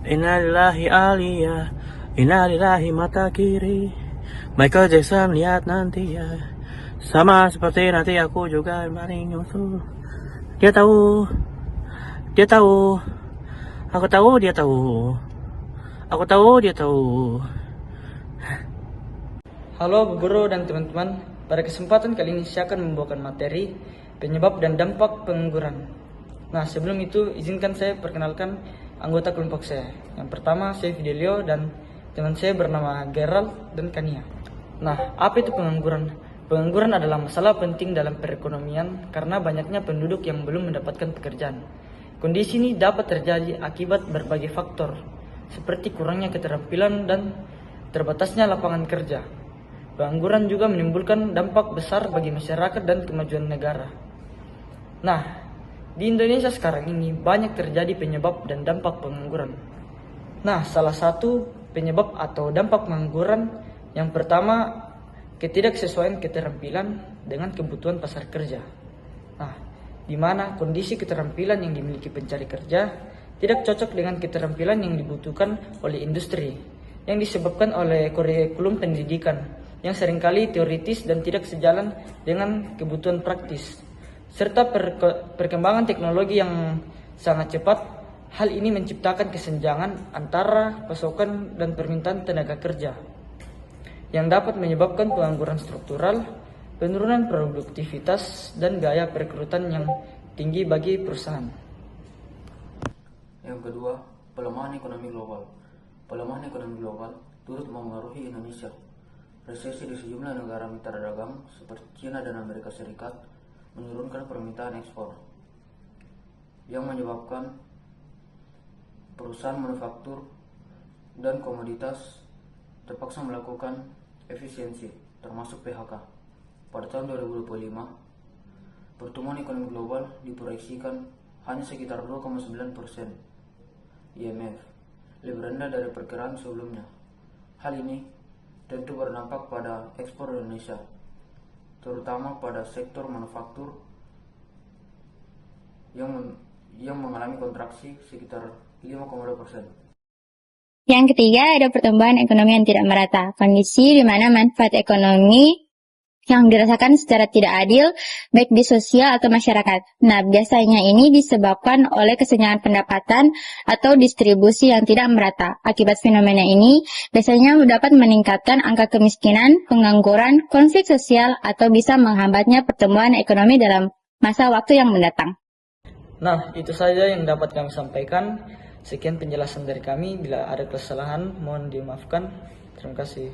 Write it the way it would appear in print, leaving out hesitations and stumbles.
Innalillahi aliyah, innalillahi mata kiri. Michael Jackson lihat nanti ya. Sama seperti nanti aku juga maling nyusul. Dia tahu, dia tahu, aku tahu dia tahu, aku tahu dia tahu. Halo Bu Guru dan teman-teman, pada kesempatan kali ini saya akan membawakan materi penyebab dan dampak pengangguran. Nah, sebelum itu izinkan saya perkenalkan anggota kelompok saya. Yang pertama saya Fidelio dan teman saya bernama Gerald dan Kania. Nah, apa itu pengangguran? Pengangguran adalah masalah penting dalam perekonomian karena banyaknya penduduk yang belum mendapatkan pekerjaan. Kondisi ini dapat terjadi akibat berbagai faktor, seperti kurangnya keterampilan dan terbatasnya lapangan kerja. Pengangguran juga menimbulkan dampak besar bagi masyarakat dan kemajuan negara. Nah, di Indonesia sekarang ini banyak terjadi penyebab dan dampak pengangguran. Nah, salah satu penyebab atau dampak pengangguran yang pertama, ketidaksesuaian keterampilan dengan kebutuhan pasar kerja. Nah, di mana kondisi keterampilan yang dimiliki pencari kerja tidak cocok dengan keterampilan yang dibutuhkan oleh industri, yang disebabkan oleh kurikulum pendidikan yang seringkali teoritis dan tidak sejalan dengan kebutuhan praktis, serta perkembangan teknologi yang sangat cepat. Hal ini menciptakan kesenjangan antara pasokan dan permintaan tenaga kerja, yang dapat menyebabkan pengangguran struktural, penurunan produktivitas, dan gaya perekrutan yang tinggi bagi perusahaan. Yang kedua, pelemahan ekonomi global. Pelemahan ekonomi global turut memengaruhi Indonesia. Resesi di sejumlah negara mitra dagang seperti China dan Amerika Serikat menurunkan permintaan ekspor, yang menyebabkan perusahaan manufaktur dan komoditas terpaksa melakukan efisiensi, termasuk PHK. Pada tahun 2025, pertumbuhan ekonomi global diproyeksikan hanya sekitar 2,9%. IMF lebih rendah dari perkiraan sebelumnya. Hal ini tentu berdampak pada ekspor Indonesia, terutama pada sektor manufaktur yang mengalami kontraksi sekitar 5,2%. Yang ketiga, ada pertumbuhan ekonomi yang tidak merata. Kondisi di mana manfaat ekonomi yang dirasakan secara tidak adil, baik di sosial atau masyarakat. Nah, biasanya ini disebabkan oleh kesenjangan pendapatan atau distribusi yang tidak merata. Akibat fenomena ini, biasanya dapat meningkatkan angka kemiskinan, pengangguran, konflik sosial, atau bisa menghambatnya pertumbuhan ekonomi dalam masa waktu yang mendatang. Nah, itu saja yang dapat kami sampaikan. Sekian penjelasan dari kami. Bila ada kesalahan, mohon dimaafkan. Terima kasih.